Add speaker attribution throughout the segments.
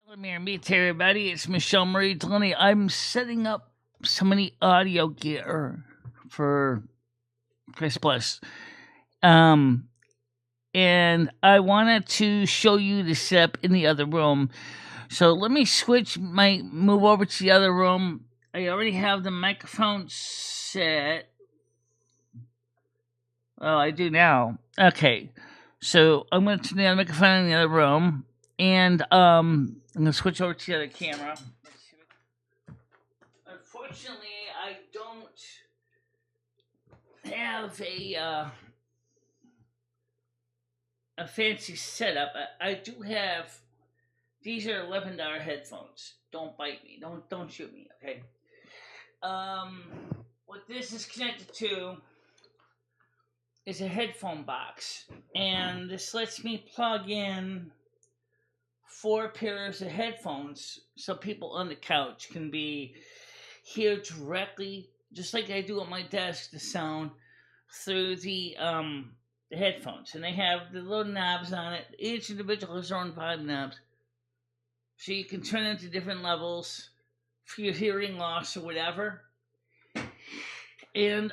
Speaker 1: Let me meet everybody. It's Michele Marie Dalene. I'm setting up some of the audio gear for Chris Plus. And I wanted to show you the setup in the other room. So let me move over to the other room. I already have the microphone set. Oh, I do now. Okay. So I'm going to turn the microphone in the other room. And I'm going to switch over to the other camera. Unfortunately, I don't have a fancy setup. I do have. These are $11 headphones. Don't bite me. Don't shoot me. Okay. What this is connected to is a headphone box, and this lets me plug in 4 pairs of headphones, so people on the couch can hear directly, just like I do at my desk, the sound through the headphones. And they have the little knobs on it. Each individual has their own 5 knobs, so you can turn it to different levels for your hearing loss or whatever. And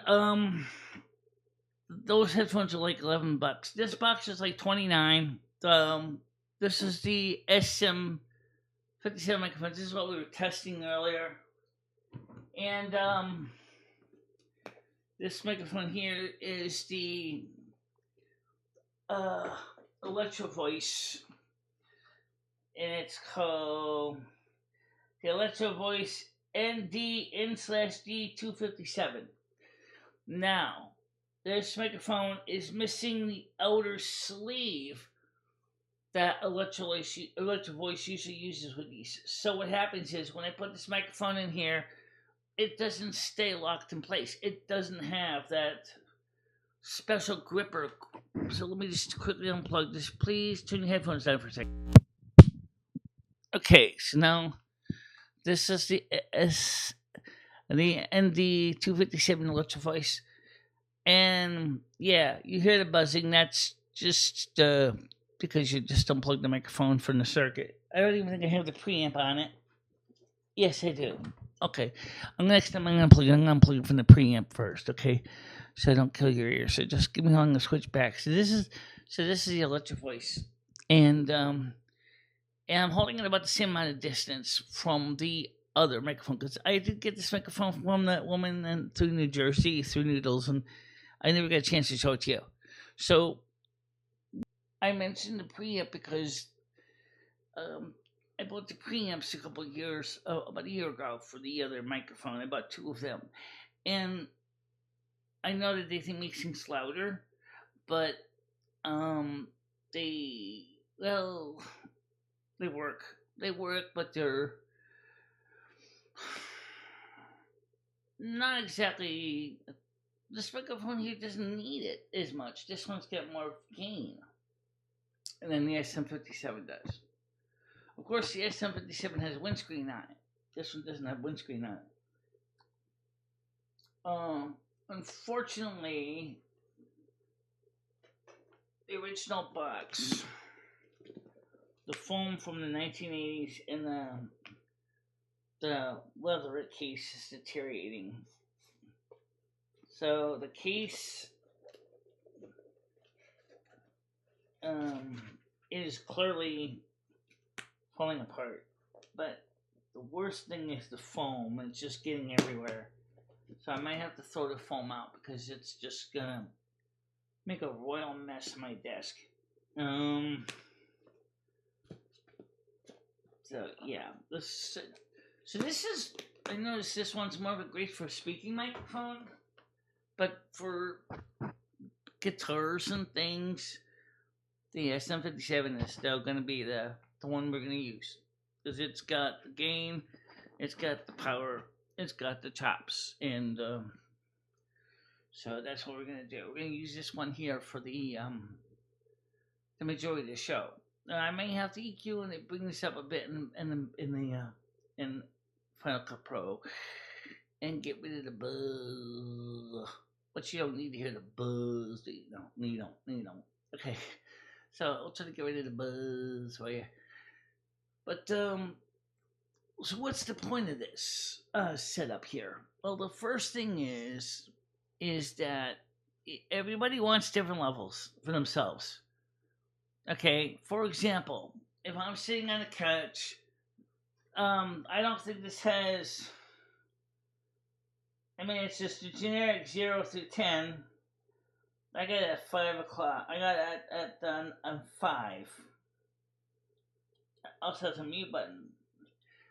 Speaker 1: those headphones are like $11. This box is like $29. This is the SM57 microphone. This is what we were testing earlier. And this microphone here is the Electro-Voice. And it's called the Electro-Voice ND N/D257. Now, this microphone is missing the outer sleeve that Electro-Voice usually uses with these. So what happens is when I put this microphone in here, it doesn't stay locked in place. It doesn't have that special gripper. So let me just quickly unplug this. Please turn your headphones down for a second. Okay, so now this is the ND257 Electro-Voice. And yeah, you hear the buzzing. That's just because you just unplugged the microphone from the circuit. I don't even think I have the preamp on it. Yes, I do. Okay. Next time I'm gonna unplug it from the preamp first, okay? So I don't kill your ears. So just give me a long to switch back. So this is the Electro-Voice. And I'm holding it about the same amount of distance from the other microphone, because I did get this microphone from that woman through New Jersey, through Noodles, and I never got a chance to show it to you. So I mentioned the preamp because I bought the preamps about a year ago for the other microphone. I bought 2 of them, and I know that they make things louder, but they work. They work, but they're not exactly. This microphone here doesn't need it as much. This one's got more gain, and then the SM57 does. Of course, the SM57 has windscreen on it. This one doesn't have windscreen on it. Unfortunately, the original box, the foam from the 1980s, and the leather case is deteriorating. So the case is clearly falling apart, but the worst thing is the foam. It's just getting everywhere. So I might have to throw the foam out because it's just gonna make a royal mess of my desk. So yeah, this is. I noticed this one's more of a great for speaking microphone, but for guitars and things, the SM57 is still gonna be the one we're gonna use, because it's got the gain, it's got the power, it's got the chops, and so that's what we're gonna do. We're gonna use this one here for the majority of the show. I may have to EQ and bring this up a bit in Final Cut Pro and get rid of the buzz. But you don't need to hear the buzz. You don't. Okay. So I'll try to get rid of the buzz for you. But so what's the point of this setup here? Well, the first thing is that everybody wants different levels for themselves. Okay, for example, if I'm sitting on a couch, I don't think this has. I mean, it's just a generic 0 through 10. I got it at 5 o'clock. I got it at 5. Also, has a mute button.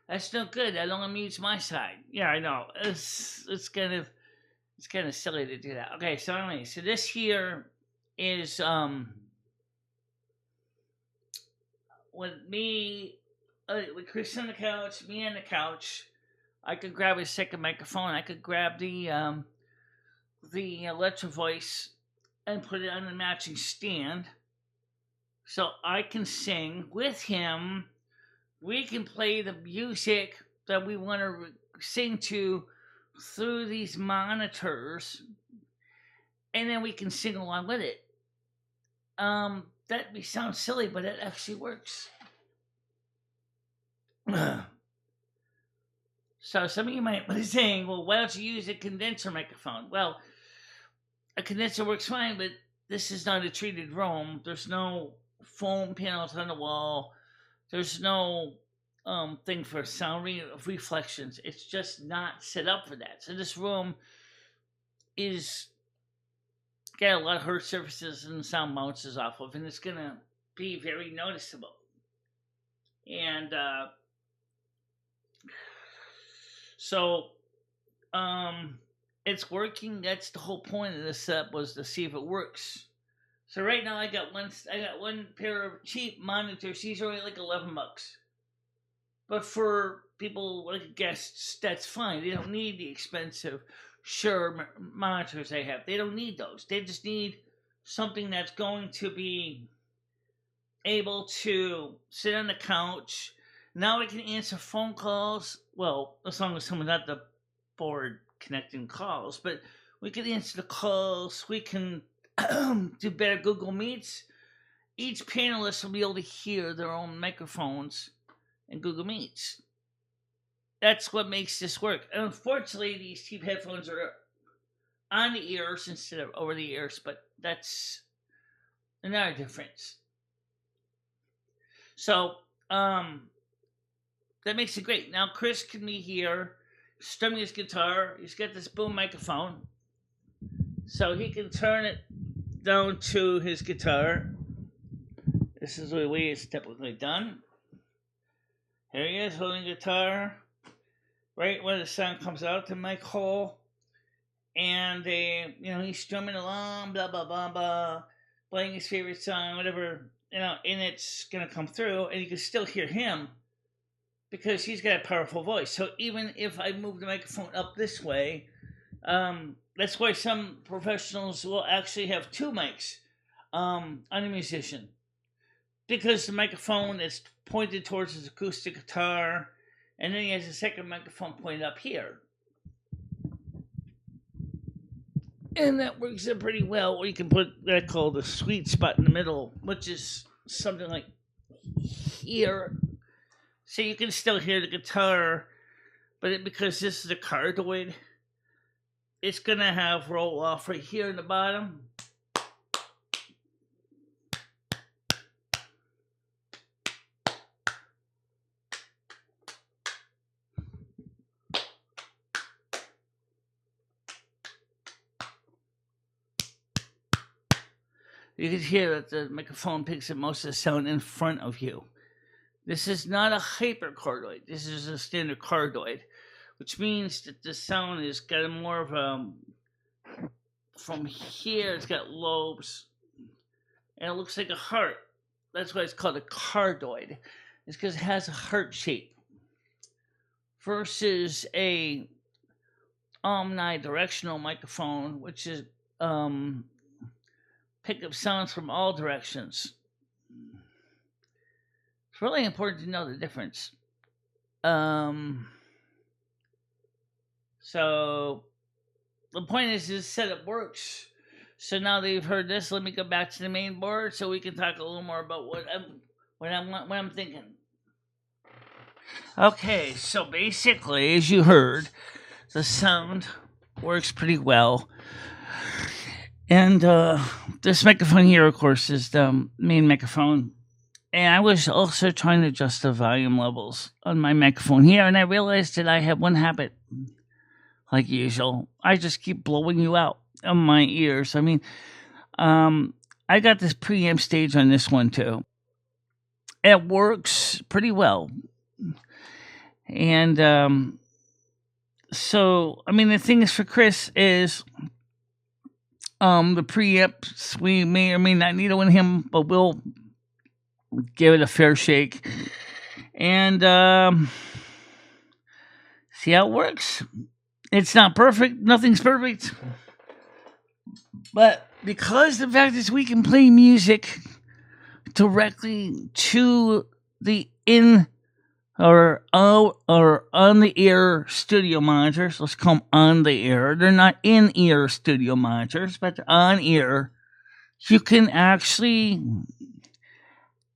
Speaker 1: That's no good. That only mutes my side. Yeah, I know. It's kind of silly to do that. Okay, so anyway, so this here is with me, with Chris on the couch, me on the couch. I could grab a second microphone. I could grab the Electro-Voice and put it on the matching stand, so I can sing with him. We can play the music that we want to sing to through these monitors, and then we can sing along with it. That may sound silly, but it actually works. So some of you might be saying, well, why don't you use a condenser microphone? Well, a condenser works fine, but this is not a treated room. There's no foam panels on the wall. There's no thing for sound reflections. It's just not set up for that. So this room is got a lot of hard surfaces and sound bounces off of, and it's gonna be very noticeable. And so it's working. That's the whole point of this setup, was to see if it works. So right now I got one pair of cheap monitors. These are only like $11. But for people like guests, that's fine. They don't need the expensive Shure monitors they have. They don't need those. They just need something that's going to be able to sit on the couch. Now we can answer phone calls. Well, as long as someone's at the board connecting calls, but we can answer the calls. We can do better Google Meets. Each panelist will be able to hear their own microphones in Google Meets. That's what makes this work. And unfortunately, these cheap headphones are on the ears instead of over the ears, but that's another difference. So, that makes it great. Now, Chris can be here, strumming his guitar. He's got this boom microphone, so he can turn it down to his guitar. This is the way it's typically done. Here he is holding guitar, right where the sound comes out the mic hole, and he's strumming along, blah blah blah blah, playing his favorite song, whatever, and it's gonna come through, and you can still hear him because he's got a powerful voice. So even if I move the microphone up this way, that's why some professionals will actually have two mics on a musician, because the microphone is pointed towards his acoustic guitar, and then he has a second microphone pointed up here. And that works out pretty well, where you can put that called the sweet spot in the middle, which is something like here. So you can still hear the guitar, but because this is a cardioid, it's going to have roll off right here in the bottom. You can hear that the microphone picks up most of the sound in front of you. This is not a hypercardioid. This is a standard cardioid, which means that the sound has got more of a, from here, it's got lobes, and it looks like a heart. That's why it's called a cardioid. It's because it has a heart shape. Versus a omnidirectional microphone, which is pick up sounds from all directions. It's really important to know the difference. So the point is this setup works. So now that you've heard this, let me go back to the main board so we can talk a little more about what I'm thinking. Okay, so basically, as you heard, the sound works pretty well. And this microphone here, of course, is the main microphone. And I was also trying to adjust the volume levels on my microphone here, and I realized that I have one habit, like usual. I just keep blowing you out of my ears. I mean, I got this preamp stage on this one too. It works pretty well. And so, I mean, the thing is for Chris is the preamps, we may or may not need it with him, but we'll give it a fair shake and see how it works. It's not perfect. Nothing's perfect. But because the fact is we can play music directly to the or on the ear studio monitors. Let's call them on the ear. They're not in ear studio monitors, but they're on ear. You can actually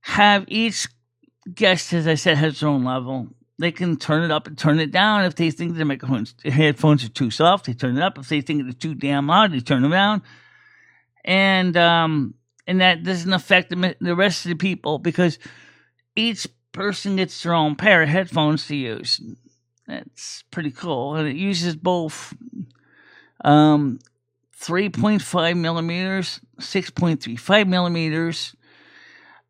Speaker 1: have each guest, as I said, has their own level. They can turn it up and turn it down. If they think the headphones are too soft, they turn it up. If they think they're too damn loud, they turn them down. And that doesn't affect the rest of the people because each person gets their own pair of headphones to use. That's pretty cool. And it uses both 3.5 millimeters, 6.35 millimeters,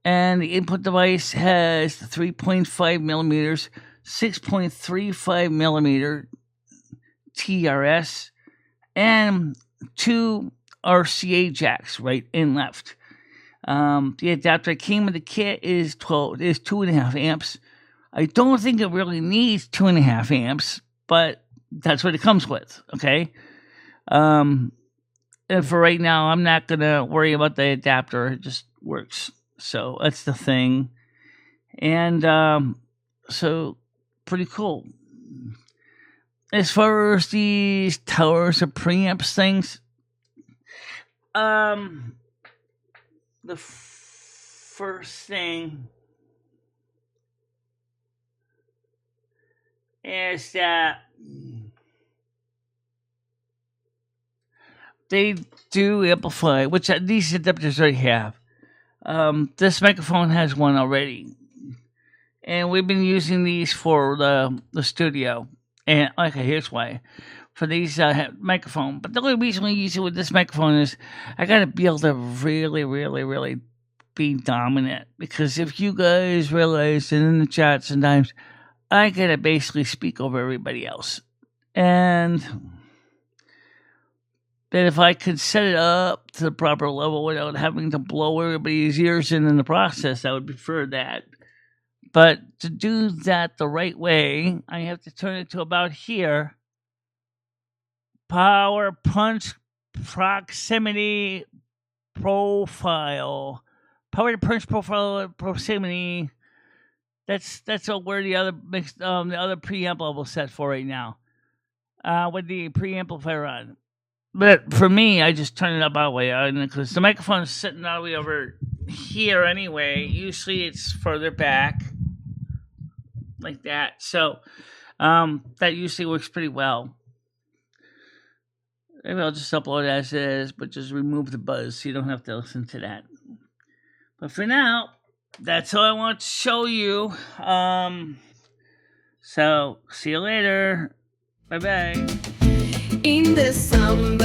Speaker 1: and the input device has the 3.5 millimeters, 6.35 millimeter TRS, and 2 RCA jacks, right and left. The adapter that came with the kit is 2.5 amps. I don't think it really needs 2.5 amps, but that's what it comes with. Okay. And for right now, I'm not gonna worry about the adapter. It just works. So that's the thing. And so pretty cool. As far as these towers or preamps things, the first thing is that they do amplify, which these adapters already have. This microphone has one already, and we've been using these for the studio. And okay, here's why. For these microphone, but the only reason we use it with this microphone is I gotta be able to really, really, really be dominant. Because if you guys realize that in the chat sometimes I gotta basically speak over everybody else, and that if I could set it up to the proper level without having to blow everybody's ears in the process, I would prefer that. But to do that the right way, I have to turn it to about here. Power punch proximity profile. Power punch profile proximity. That's where the other preamp level set for right now. With the preamplifier on. But for me, I just turn it up all the way because the microphone is sitting all the way over here anyway. Usually it's further back, like that. So that usually works pretty well. Maybe I'll just upload it as it is, but just remove the buzz so you don't have to listen to that. But for now, that's all I want to show you. So see you later. Bye bye.
Speaker 2: In the summer